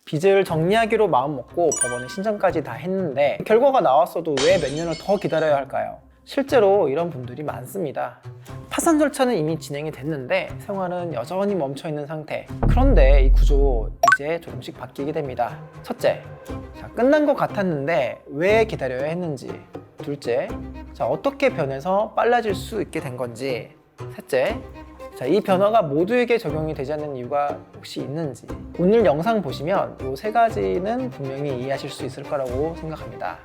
빚을 정리하기로 마음먹고 법원에 신청까지 다 했는데 결과가 나왔어도 왜 몇 년을 더 기다려야 할까요? 실제로 이런 분들이 많습니다. 파산 절차는 이미 진행이 됐는데 생활은 여전히 멈춰있는 상태. 그런데 이 구조 이제 조금씩 바뀌게 됩니다. 첫째, 끝난 것 같았는데 왜 기다려야 했는지. 둘째, 어떻게 변해서 빨라질 수 있게 된 건지. 셋째, 이 변화가 모두에게 적용이 되지 않는 이유가 혹시 있는지. 오늘 영상 보시면 이 세 가지는 분명히 이해하실 수 있을 거라고 생각합니다.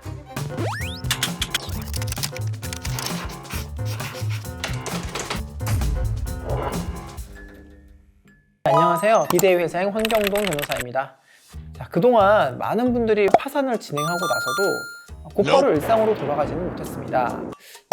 안녕하세요. 비대회생 환경동 변호사입니다. 그동안 많은 분들이 파산을 진행하고 나서도 곧바로 일상으로 돌아가지는 못했습니다.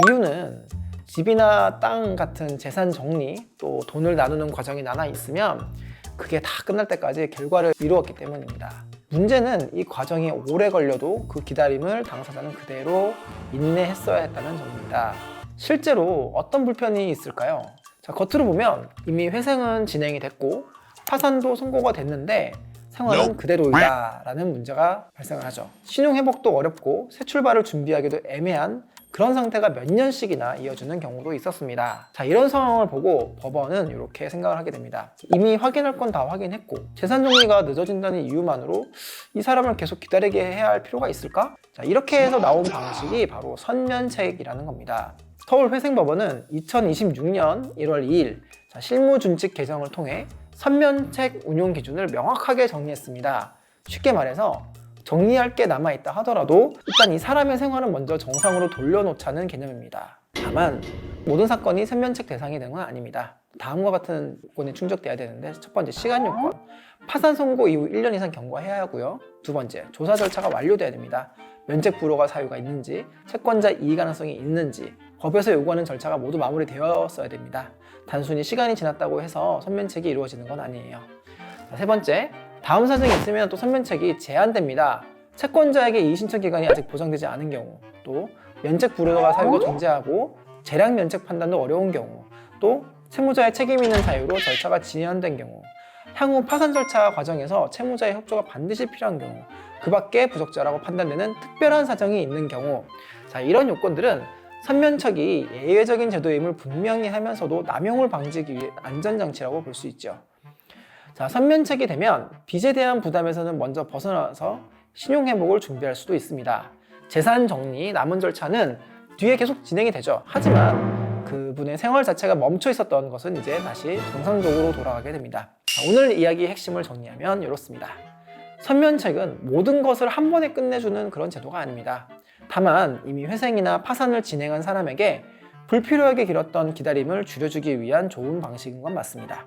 이유는 집이나 땅 같은 재산 정리, 또 돈을 나누는 과정이 남아 있으면 그게 다 끝날 때까지 결과를 이루었기 때문입니다. 문제는 이 과정이 오래 걸려도 그 기다림을 당사자는 그대로 인내했어야 했다는 점입니다. 실제로 어떤 불편이 있을까요? 겉으로 보면 이미 회생은 진행이 됐고 파산도 선고가 됐는데 생활은 그대로이다 라는 문제가 발생을 하죠. 신용회복도 어렵고 새 출발을 준비하기도 애매한 그런 상태가 몇 년씩이나 이어지는 경우도 있었습니다. 이런 상황을 보고 법원은 이렇게 생각을 하게 됩니다. 이미 확인할 건 다 확인했고 재산 정리가 늦어진다는 이유만으로 이 사람을 계속 기다리게 해야 할 필요가 있을까? 이렇게 해서 나온 방식이 바로 선면책이라는 겁니다. 서울회생법원은 2026년 1월 2일 실무준칙 개정을 통해 선면책 운용 기준을 명확하게 정리했습니다. 쉽게 말해서 정리할 게 남아있다 하더라도 일단 이 사람의 생활은 먼저 정상으로 돌려놓자는 개념입니다. 다만 모든 사건이 선면책 대상이 되는 건 아닙니다. 다음과 같은 요건이 충족돼야 되는데, 첫 번째 시간 요건, 파산 선고 이후 1년 이상 경과해야 하고요. 두 번째, 조사 절차가 완료돼야 됩니다. 면책 불허가 사유가 있는지, 채권자 이의 가능성이 있는지, 법에서 요구하는 절차가 모두 마무리되었어야 됩니다. 단순히 시간이 지났다고 해서 선면책이 이루어지는 건 아니에요. 세 번째, 다음 사정이 있으면 또 선면책이 제한됩니다. 채권자에게 이의 신청 기간이 아직 보장되지 않은 경우, 또 면책 불허가 사유가 존재하고 재량 면책 판단도 어려운 경우, 또 채무자의 책임 있는 사유로 절차가 지연된 경우, 향후 파산 절차 과정에서 채무자의 협조가 반드시 필요한 경우, 그 밖에 부적절하고 판단되는 특별한 사정이 있는 경우, 이런 요건들은 선면책이 예외적인 제도임을 분명히 하면서도 남용을 방지하기 위해 안전장치라고 볼 수 있죠. 선면책이 되면 빚에 대한 부담에서는 먼저 벗어나서 신용회복을 준비할 수도 있습니다. 재산 정리, 남은 절차는 뒤에 계속 진행이 되죠. 하지만 그분의 생활 자체가 멈춰 있었던 것은 이제 다시 정상적으로 돌아가게 됩니다. 오늘 이야기의 핵심을 정리하면 이렇습니다. 선면책은 모든 것을 한 번에 끝내주는 그런 제도가 아닙니다. 다만 이미 회생이나 파산을 진행한 사람에게 불필요하게 길었던 기다림을 줄여주기 위한 좋은 방식인 건 맞습니다.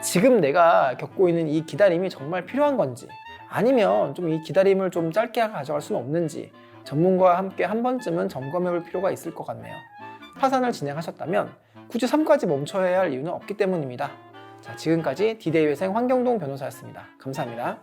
지금 내가 겪고 있는 이 기다림이 정말 필요한 건지, 아니면 좀 이 기다림을 좀 짧게 가져갈 수는 없는지 전문가와 함께 한 번쯤은 점검해 볼 필요가 있을 것 같네요. 파산을 진행하셨다면 굳이 삶까지 멈춰야 할 이유는 없기 때문입니다. 지금까지 디데이 회생 환경동 변호사였습니다. 감사합니다.